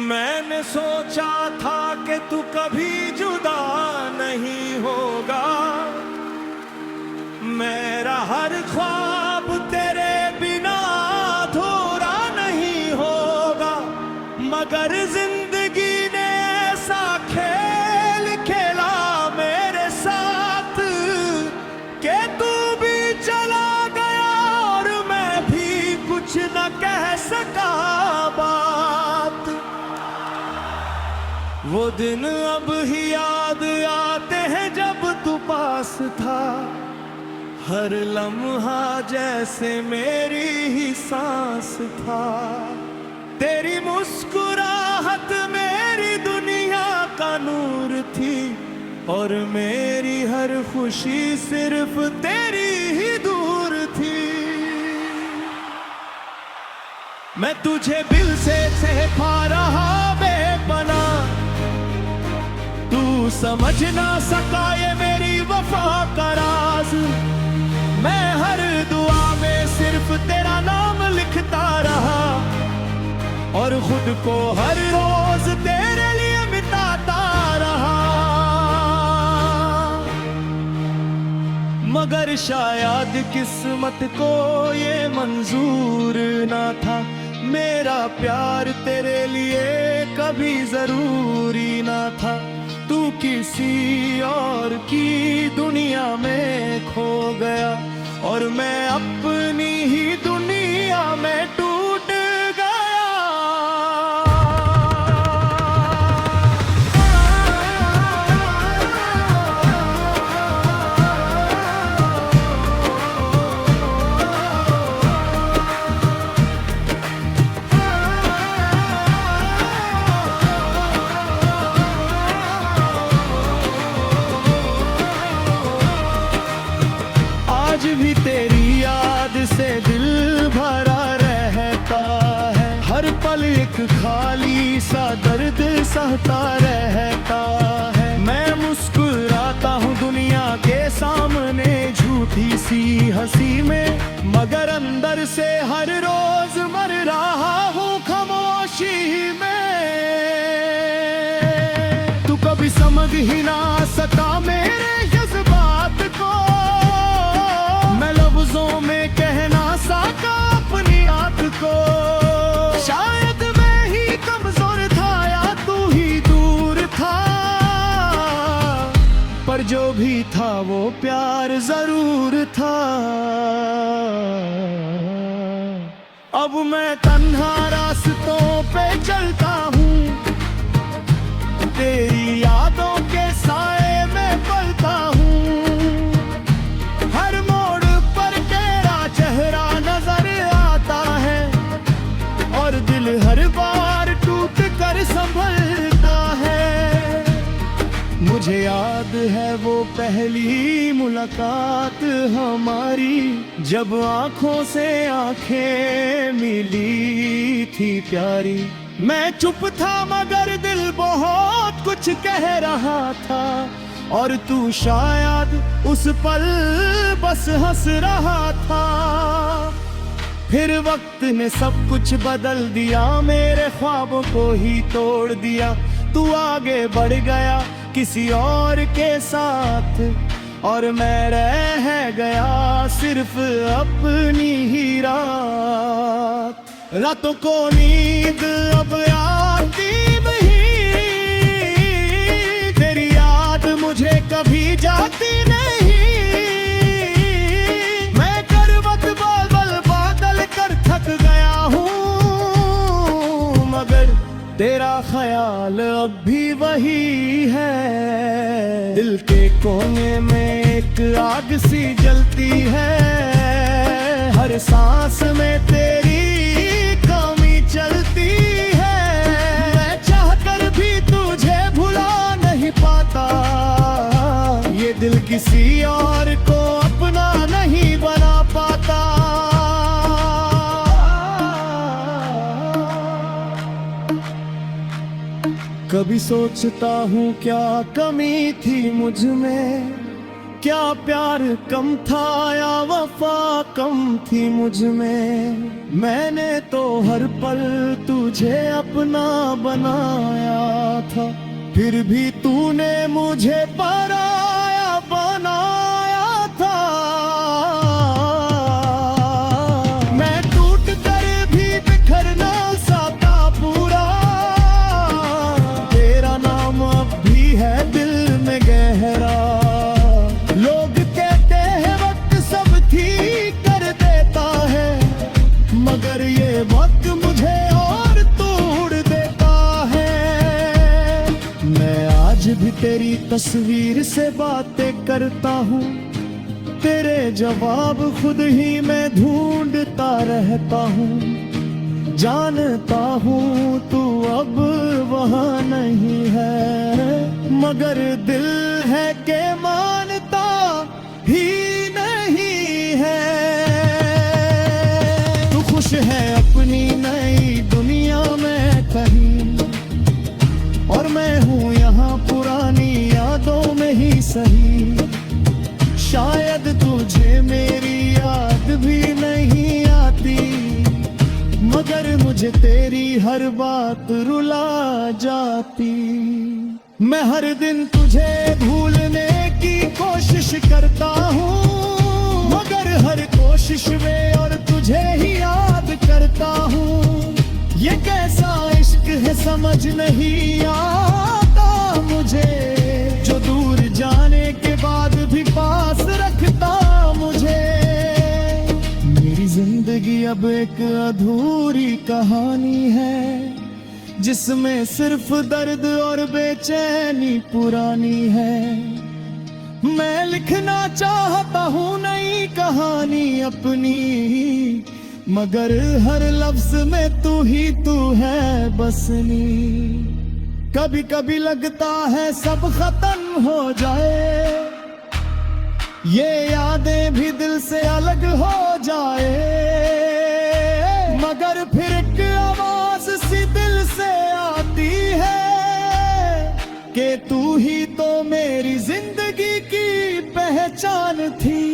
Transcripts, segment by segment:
मैंने सोचा था कि तू कभी जुदा नहीं होगा, मेरा हर ख्वाब तेरे बिना अधूरा नहीं होगा। मगर जिंदगी ने ऐसा खेल खेला मेरे साथ कि तू भी चला गया और मैं भी कुछ न कह सका बात। वो दिन अब ही याद आते हैं जब तू पास था, हर लम्हा जैसे मेरी ही सांस था। तेरी मुस्कुराहट मेरी दुनिया का नूर थी और मेरी हर खुशी सिर्फ तेरी ही दूर थी। मैं तुझे दिल से पा रहा बेपना, तू समझ ना सका ये मेरी वफा का राज। मैं हर दुआ में सिर्फ तेरा नाम लिखता रहा और खुद को हर रोज तेरे लिए मिटाता रहा। मगर शायद किस्मत को ये मंजूर ना था, मेरा प्यार तेरे लिए कभी जरूरी ना था। तू किसी और की दुनिया में खो गया और मैं अपनी ही दुनिया में टूट गया। आज भी तेरी याद से दिल भरा रहता है, हर पल एक खाली सा दर्द सहता रहता है। मैं मुस्कुराता हूँ दुनिया के सामने झूठी सी हंसी में, मगर अंदर से हर रोज मर रहा हूँ खामोशी में। तू कभी समझ ही ना सका मेरे जज्बात को, मैं लफ्जों में कह ना सका अपनी आँख को। शायद मैं ही कमजोर था या तू ही दूर था, पर जो भी था वो प्यार जरूर था। अब मैं तन्हा रास्तों पे चलता हूँ, तेरी यादों के साए में पलता हूँ। हर मोड़ पर तेरा चेहरा नजर आता है और दिल हर बार टूट कर संभलता है। मुझे याद है वो पहली मुलाकात हमारी, जब आंखों से आंखें मिली थी प्यारी। मैं चुप था मगर दिल बहुत कुछ कह रहा था और तू शायद उस पल बस हंस रहा था। फिर वक्त ने सब कुछ बदल दिया, मेरे ख्वाबों को ही तोड़ दिया। तू आगे बढ़ गया किसी और के साथ और मैं रह गया सिर्फ अपनी ही रात। रातों को नींद अब आती नहीं, तेरी याद मुझे कभी जाती नहीं। मैं करवट बदल बदल कर थक गया हूँ, मगर तेरा ख्याल अब भी वही है। दिल के कोने में एक आग सी जलती है, हर सांस में तेरी कमी चलती है। मैं चाहकर भी तुझे भुला नहीं पाता, ये दिल किसी और को अपना नहीं बना पाता। कभी सोचता हूँ क्या कमी थी मुझ में, क्या प्यार कम था या वफा कम थी मुझ में। मैंने तो हर पल तुझे अपना बनाया था, फिर भी तूने मुझे पराया बनाया था। मैं टूट कर भी बिखर ना सकता पूरा, तेरा नाम अब भी है दिल में गहरा। लोग कहते हैं वक्त सब ठीक कर देता है, मगर ये वक्त मुझे और तोड़ देता है। मैं आज भी तेरी तस्वीर से बातें करता हूँ, तेरे जवाब खुद ही मैं ढूंढता रहता हूँ। जानता हूँ तू अब वहाँ नहीं है, मगर दिल है के मानता ही नहीं है। तू खुश है अपनी नई दुनिया में कहीं, और मैं हूँ यहाँ पुरानी यादों में ही सही। शायद तुझे मेरी याद भी नहीं आती, मगर मुझे तेरी हर बात रुला जाती। मैं हर दिन तुझे भूलने की कोशिश करता हूँ, मगर हर कोशिश में और तुझे ही याद करता हूँ। ये कैसा इश्क है समझ नहीं आता मुझे, जो दूर जाने के बाद भी पास रखता मुझे। मेरी जिंदगी अब एक अधूरी कहानी है, जिसमें सिर्फ दर्द और बेचैनी पुरानी है। मैं लिखना चाहता हूँ नई कहानी अपनी, मगर हर लफ्ज में तू ही तू है बसनी। कभी कभी लगता है सब खत्म हो जाए, ये यादें भी दिल से अलग हो जाए, मगर फिर एक आवाज सी दिल से आती है कि तू ही तो मेरी जिंदगी की पहचान थी।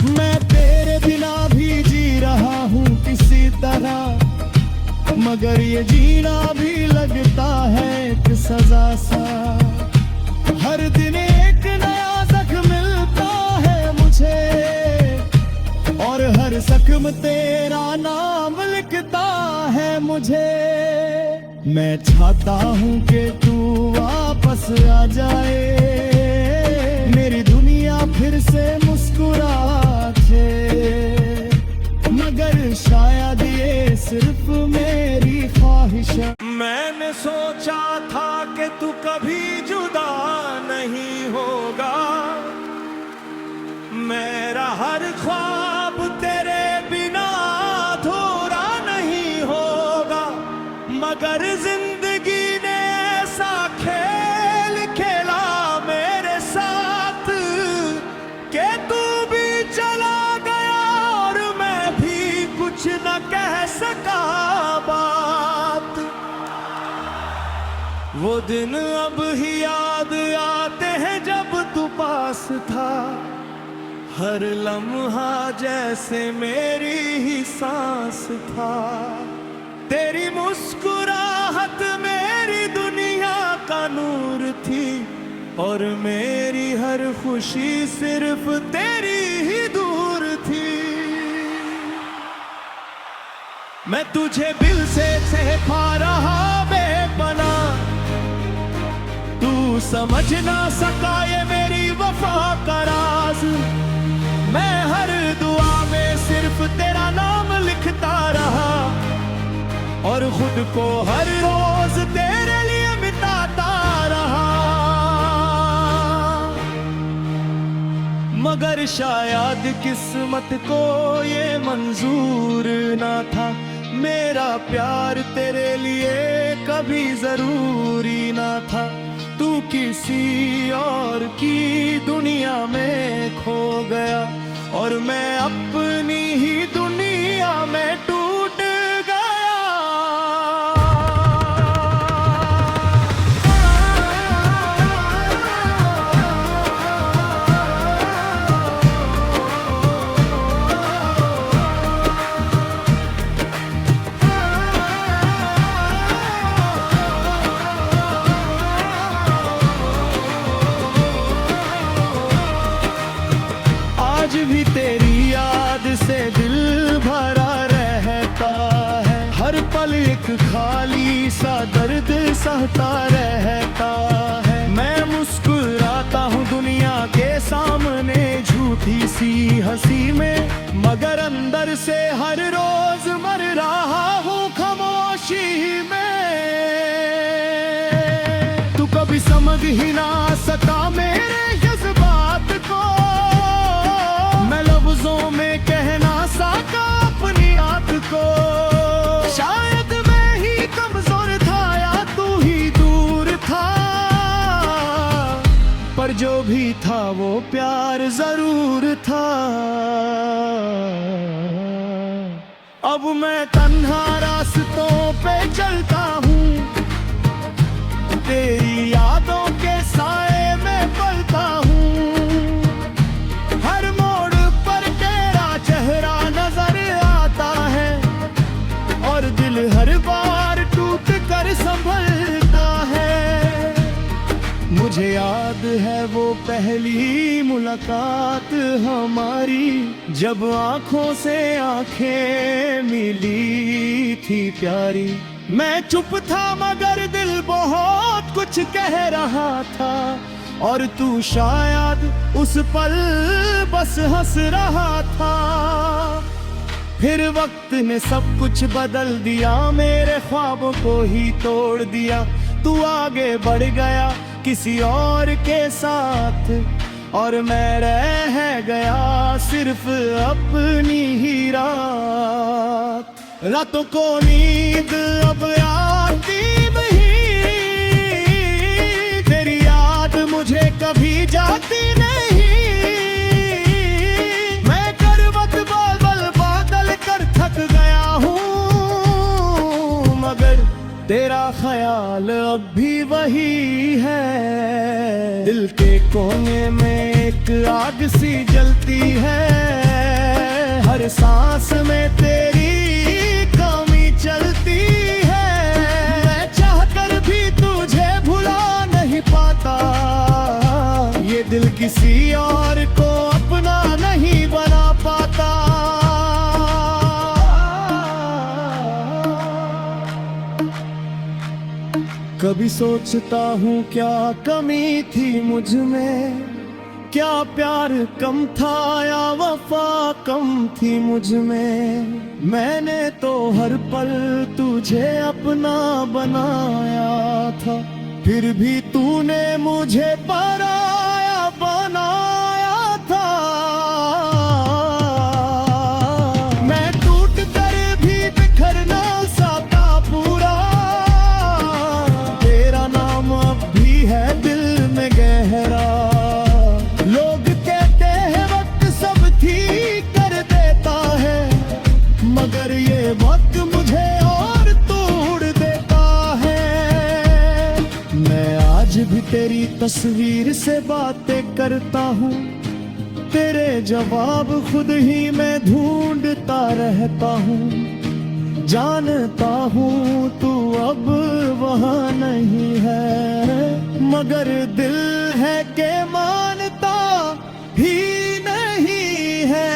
मैं तेरे बिना भी जी रहा हूँ किसी तरह, मगर ये जीना भी लगता है एक सजा सा। हर दिन एक नया जख्म मिलता है मुझे, और हर जख्म तेरा नाम लिखता है मुझे। मैं चाहता हूँ कि तू वापस आ जाए, मेरी दुनिया फिर से मुस्कुराए, मगर शायद ये सिर्फ मेरी ख्वाहिश है। मैंने सोचा था कि तू कभी जुदा नहीं होगा, मेरा हर ख्वाब तेरे बिना अधूरा नहीं होगा, मगर जिंदगी ने ऐसा खेल खेला मेरे साथ कि तू भी चला गया और मैं भी कुछ न कह सका बात। वो दिन अब ही याद आते हैं जब तू पास था, हर लम्हा जैसे मेरी ही सांस था। तेरी मुस्कुराहट मेरी दुनिया का नूर थी, और मेरी हर खुशी सिर्फ तेरी ही दूर थी। मैं तुझे दिल से पा रहा बेपना, तू समझ ना सका ये मेरी वफा का राज। मैं हर दुआ में सिर्फ तेरा नाम लिखता रहा, और खुद को हर रोज तेरे लिए मिटाता रहा। मगर शायद किस्मत को ये मंजूर ना था, मेरा प्यार तेरे लिए कभी जरूरी ना था। तू किसी और की दुनिया में खो गया, और मैं अपनी ही दुनिया में टूट गया। एक खाली सा दर्द सहता रहता है। मैं मुस्कुराता हूँ दुनिया के सामने झूठी सी हंसी में, मगर अंदर से हर रोज मर रहा हूँ खामोशी में। तू कभी समझ ही ना सका मेरे जज्बात को, मैं लफ्जों में कह ना सका अपनी आत को। शायद मैं ही कमजोर था या तू ही दूर था, पर जो भी था वो प्यार जरूर था। अब मैं तन्हा रास्तों पे चलता हूँ, तेरी यादों के साए में पलता हूँ। हर मोड़ पर तेरा चेहरा नजर आता है, और दिल हर बार टूट कर संभलता है। मुझे याद है वो पहली मुलाकात हमारी, जब आंखों से आंखें मिली थी प्यारी। मैं चुप था मगर दिल बहुत कुछ कह रहा था, और तू शायद उस पल बस हंस रहा था। फिर वक्त ने सब कुछ बदल दिया, मेरे ख्वाबों को ही तोड़ दिया। तू आगे बढ़ गया किसी और के साथ, और मैं रह गया सिर्फ अपनी ही रात। रातों को नींद अब आती नहीं, तेरी याद मुझे कभी जाती नहीं। मैं करवट बदल बदल कर थक गया हूँ, मगर तेरा ख्याल अब भी वही है। दिल के कोने में एक आग सी जलती है, हर सांस में तेरी कमी चलती है। मैं चाहकर भी तुझे भुला नहीं पाता, ये दिल किसी और को अपना नहीं बना पाता। कभी सोचता हूँ क्या कमी थी मुझ में, क्या प्यार कम था या वफा कम थी मुझ में। मैंने तो हर पल तुझे अपना बनाया था, फिर भी तूने मुझे पराया बनाया था। मैं टूट कर भी बिखर ना सका पूरा, तेरा नाम अब भी है दिल में गहरा। लोग कहते हैं वक्त सब ठीक कर देता है, मगर ये वक्त मुझे और तोड़ देता है। मैं आज भी तेरी तस्वीर से बातें करता हूँ, तेरे जवाब खुद ही मैं ढूंढता रहता हूँ। जानता हूँ तू अब वहाँ नहीं है, मगर दिल है के मानता ही नहीं है।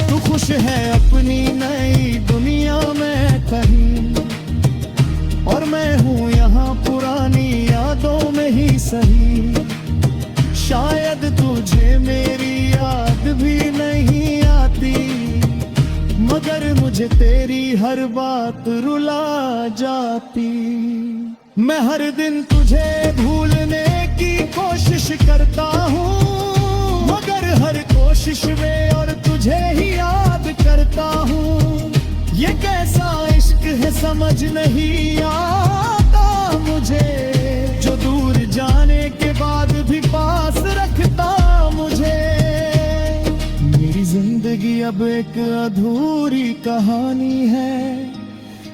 तू खुश है अपनी नई दुनिया में कहीं, और मैं हूँ यहाँ पुरानी यादों में ही सही। शायद तुझे मेरी याद भी नहीं आती, मगर मुझे तेरी हर बात रुला जाती। मैं हर दिन तुझे भूलने की कोशिश करता हूँ, मगर हर कोशिश में और तुझे ही याद करता हूँ। ये कैसा इश्क है समझ नहीं आता मुझे, जो दूर जाने के बाद भी पास रखता मुझे। मेरी जिंदगी अब एक अधूरी कहानी है,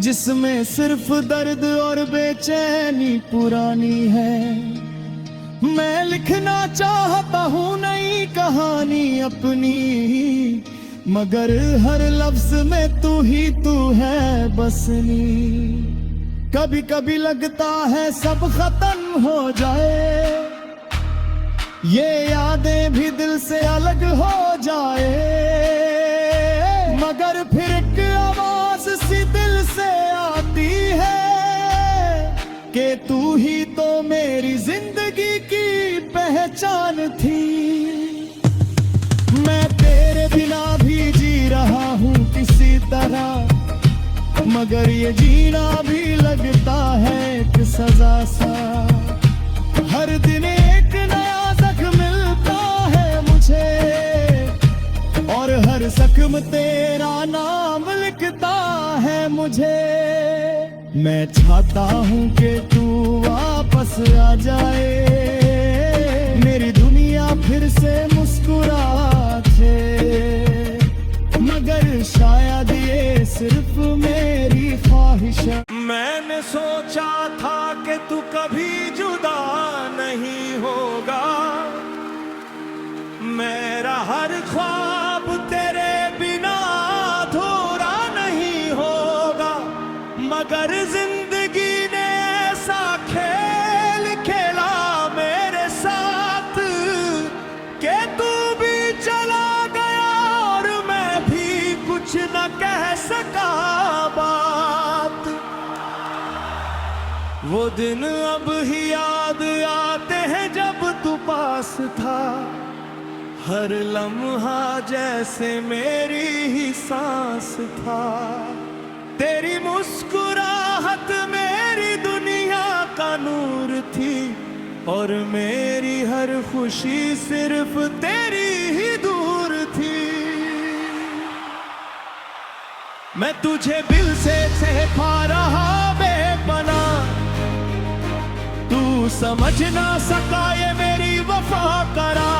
जिसमें सिर्फ दर्द और बेचैनी पुरानी है। मैं लिखना चाहता हूँ नई कहानी अपनी, मगर हर लफ्ज में तू ही तू है बसनी। कभी कभी लगता है सब खत्म हो जाए, ये यादें भी दिल से अलग हो जाए, मगर फिर एक आवाज सी दिल के तू ही तो मेरी जिंदगी की पहचान थी। मैं तेरे बिना भी जी रहा हूँ किसी तरह, मगर ये जीना भी लगता है एक सजा सा। हर दिन एक नया जख्म मिलता है मुझे, और हर जख्म तेरा नाम लिखता है मुझे। मैं चाहता हूँ कि तू वापस आ जाए, मेरी दुनिया फिर से मुस्कुराए, मगर शायद ये सिर्फ मेरी ख्वाहिश है। मैंने सोचा था कि तू कभी जुदा नहीं होगा, मेरा हर ख्वाब तेरे बिना अधूरा नहीं होगा, मगर जिंदगी ने ऐसा खेल खेला मेरे साथ कि तू भी चला गया और मैं भी कुछ न कह सका बात। वो दिन अब ही याद आते हैं जब तू पास था, हर लम्हा जैसे मेरी ही सांस था। तेरी मुस्कुराहट मेरी दुनिया का नूर थी, और मेरी हर खुशी सिर्फ तेरी ही दूर थी। मैं तुझे दिल से पा रहा बेपना, तू समझ ना सका ये मेरी वफा करा।